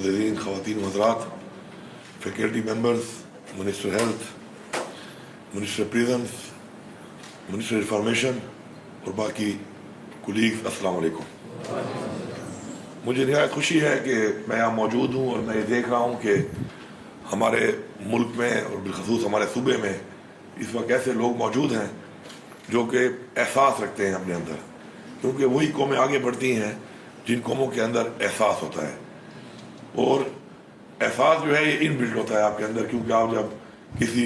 معززین خواتین و حضرات، faculty members, minister health, minister presence, minister information اور باقی کولیگز، السلام علیکم۔ مجھے نہایت خوشی ہے کہ میں یہاں موجود ہوں اور میں یہ دیکھ رہا ہوں کہ ہمارے ملک میں اور بالخصوص ہمارے صوبے میں اس وقت ایسے لوگ موجود ہیں جو کہ احساس رکھتے ہیں اپنے اندر، کیونکہ وہی قومیں آگے بڑھتی ہیں جن قوموں کے اندر احساس ہوتا ہے، اور احساس جو ہے یہ ان بلڈ ہوتا ہے آپ کے اندر، کیونکہ آپ جب کسی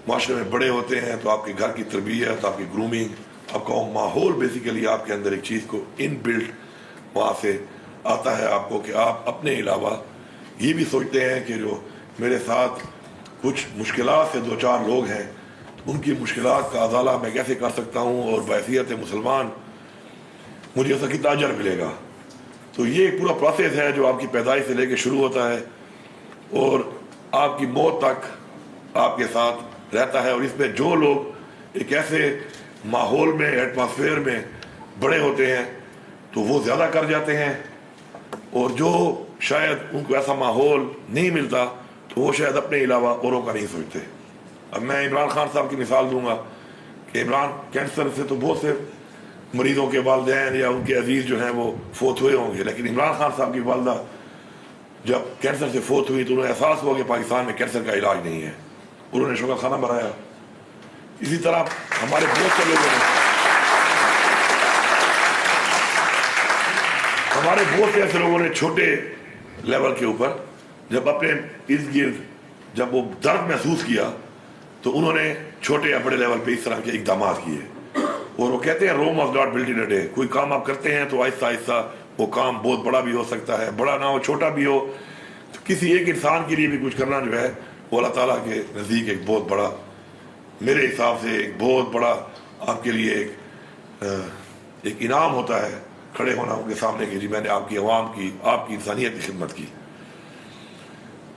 معاشرے میں بڑے ہوتے ہیں تو آپ کے گھر کی تربیت، آپ کی گرومنگ، آپ کا ماحول بیسیکلی آپ کے اندر ایک چیز کو ان بلڈ وہاں سے آتا ہے آپ کو کہ آپ اپنے علاوہ یہ بھی سوچتے ہیں کہ جو میرے ساتھ کچھ مشکلات سے دو چار لوگ ہیں ان کی مشکلات کا ازالہ میں کیسے کر سکتا ہوں، اور بحیثیت مسلمان مجھے اس کا کتنا اجر ملے گا۔ تو یہ ایک پورا پروسیس ہے جو آپ کی پیدائش سے لے کے شروع ہوتا ہے اور آپ کی موت تک آپ کے ساتھ رہتا ہے، اور اس میں جو لوگ ایک ایسے ماحول میں، ایٹماسفیئر میں بڑے ہوتے ہیں تو وہ زیادہ کر جاتے ہیں، اور جو شاید ان کو ایسا ماحول نہیں ملتا تو وہ شاید اپنے علاوہ اوروں کا نہیں سوچتے۔ اب میں عمران خان صاحب کی مثال دوں گا کہ عمران کینسر سے تو بہت سے مریضوں کے والدین یا ان کے عزیز جو ہیں وہ فوت ہوئے ہوں گے، لیکن عمران خان صاحب کی والدہ جب کینسر سے فوت ہوئی تو انہیں احساس ہوا کہ پاکستان میں کینسر کا علاج نہیں ہے، انہوں نے شوکت خانہ بنایا۔ اسی طرح ہمارے بہت سے لوگوں نے، ہمارے بہت سے ایسے لوگوں نے چھوٹے لیول کے اوپر جب اپنے ارد گرد جب وہ درد محسوس کیا تو انہوں نے چھوٹے یا بڑے لیول پہ اس طرح کے اقدامات کیے، اور وہ کہتے ہیں room of God built in a day. کوئی کام آپ کرتے ہیں تو آہستہ آہستہ وہ کام بہت بڑا بھی ہو سکتا ہے، بڑا نہ ہو چھوٹا بھی ہو، تو کسی ایک انسان کے لیے بھی کچھ کرنا جو ہے وہ اللہ تعالیٰ کے نزدیک ایک بہت بڑا، میرے حساب سے ایک بہت بڑا آپ کے لیے ایک انعام ہوتا ہے، کھڑے ہونا ان کے سامنے کہ جی میں نے آپ کی عوام کی، آپ کی انسانیت کی خدمت کی۔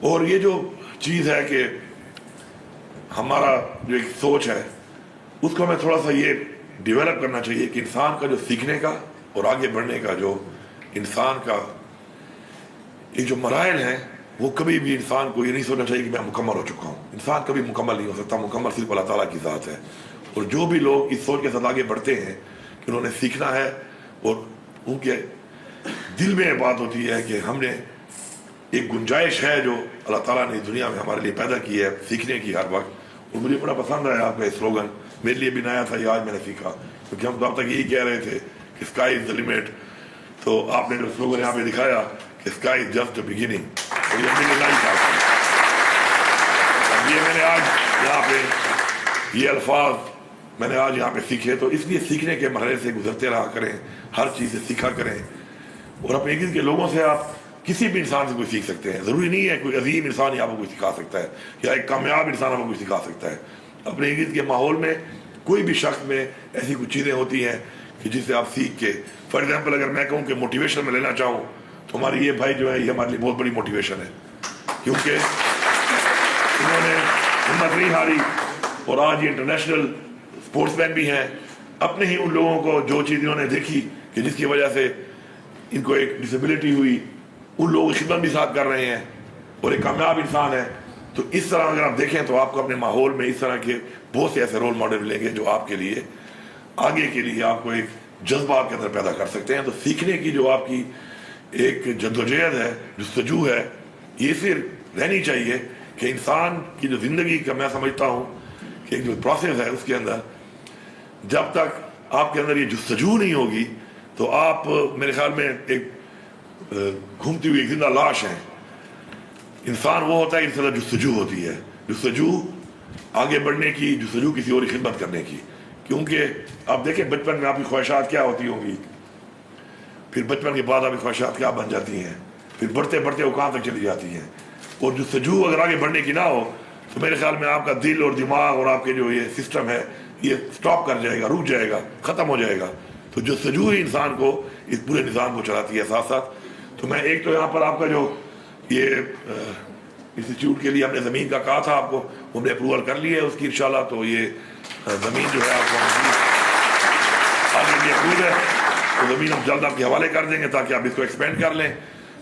اور یہ جو چیز ہے کہ ہمارا جو ایک سوچ ہے اس کو ہمیں تھوڑا سا یہ ڈیولپ کرنا چاہیے کہ انسان کا جو سیکھنے کا اور آگے بڑھنے کا جو انسان کا یہ جو مراحل ہیں وہ کبھی بھی انسان کو یہ نہیں سوچنا چاہیے کہ میں مکمل ہو چکا ہوں۔ انسان کبھی مکمل نہیں ہو سکتا، مکمل صرف اللہ تعالیٰ کی ذات ہے۔ اور جو بھی لوگ اس سوچ کے ساتھ آگے بڑھتے ہیں کہ انہوں نے سیکھنا ہے اور ان کے دل میں یہ بات ہوتی ہے کہ ہم نے ایک گنجائش ہے جو اللہ تعالیٰ نے دنیا میں ہمارے لیے پیدا کی ہے سیکھنے کی ہر وقت، اور مجھے بڑا پسند آیا آپ کا یہ سلوگن، میرے لیے بھی نیا تھا، یہ آج میں نے سیکھا، کیونکہ ہم تو اب تک یہی کہہ رہے تھے کہ اسکائی از دا لمٹ، تو آپ نے جو سلوگن یہاں پہ دکھایا کہ sky is just the beginning, اور یہ میرے نئی بات ہے۔ اب یہ میں نے آج یہاں پہ یہ الفاظ میں نے آج یہاں پہ سیکھے، تو اس لیے سیکھنے کے مرحلے سے گزرتے رہا کریں، ہر چیز سے سیکھا کریں، اور اپنے ارد کے لوگوں سے آپ کسی بھی انسان سے کوئی سیکھ سکتے ہیں۔ ضروری نہیں ہے کوئی عظیم انسان ہی آپ کو کوئی سکھا سکتا ہے یا ایک کامیاب انسان آپ کو کوئی سکھا سکتا ہے۔ اپنے ارد کے ماحول میں کوئی بھی شخص میں ایسی کچھ چیزیں ہوتی ہیں کہ جس سے آپ سیکھ کے، فار ایگزامپل اگر میں کہوں کہ موٹیویشن میں لینا چاہوں تو ہماری یہ بھائی جو ہے یہ ہمارے لیے بہت بڑی موٹیویشن ہے، کیونکہ انہوں نے ہمت نہیں ہاری اور آج یہ انٹرنیشنل اسپورٹس مین بھی ہیں۔ اپنے ہی ان لوگوں کو جو چیز انہوں نے دیکھی کہ جس کی وجہ سے ان کو ایک ڈسیبلٹی ہوئی، ان لوگوں کی خدمت بھی ساتھ کر رہے ہیں اور ایک کامیاب انسان ہے۔ تو اس طرح اگر آپ دیکھیں تو آپ کو اپنے ماحول میں اس طرح کے بہت سے ایسے رول ماڈل ملیں گے جو آپ کے لیے آگے کے لیے آپ کو ایک جذبہ آپ کے اندر پیدا کر سکتے ہیں۔ تو سیکھنے کی جو آپ کی ایک جدوجہد ہے، جستجو ہے، یہ صرف رہنی چاہیے کہ انسان کی جو زندگی کا میں سمجھتا ہوں کہ ایک جو پروسیس ہے اس کے اندر جب تک آپ کے اندر یہ جستجو نہیں ہوگی تو آپ میرے خیال میں ایک گھومتی ہوئی زندہ لاش ہیں۔ انسان وہ ہوتا ہے جس طرح جستجو ہوتی ہے، جستجو آگے بڑھنے کی، جستجو کسی اور کی خدمت کرنے کی، کیونکہ آپ دیکھیں بچپن میں آپ کی خواہشات کیا ہوتی ہوں گی، پھر بچپن کے بعد آپ کی خواہشات کیا بن جاتی ہیں، پھر بڑھتے بڑھتے وہ کہاں تک چلی جاتی ہیں، اور جستجو اگر آگے بڑھنے کی نہ ہو تو میرے خیال میں آپ کا دل اور دماغ اور آپ کے جو یہ سسٹم ہے یہ سٹاپ کر جائے گا، رک جائے گا، ختم ہو جائے گا۔ تو جستجو ہی انسان کو اس پورے نظام کو چلاتی ہے ساتھ ساتھ۔ تو میں ایک تو یہاں پر آپ کا جو یہ انسٹیٹیوٹ کے لیے ہم نے زمین کا کہا تھا آپ کو، ہم نے اپروول کر لی ہے اس کی انشاءاللہ، تو یہ زمین جو ہے آپ کو آگے بھی اپروو ہے، تو زمین ہم جلد آپ کے حوالے کر دیں گے تاکہ آپ اس کو ایکسپینڈ کر لیں۔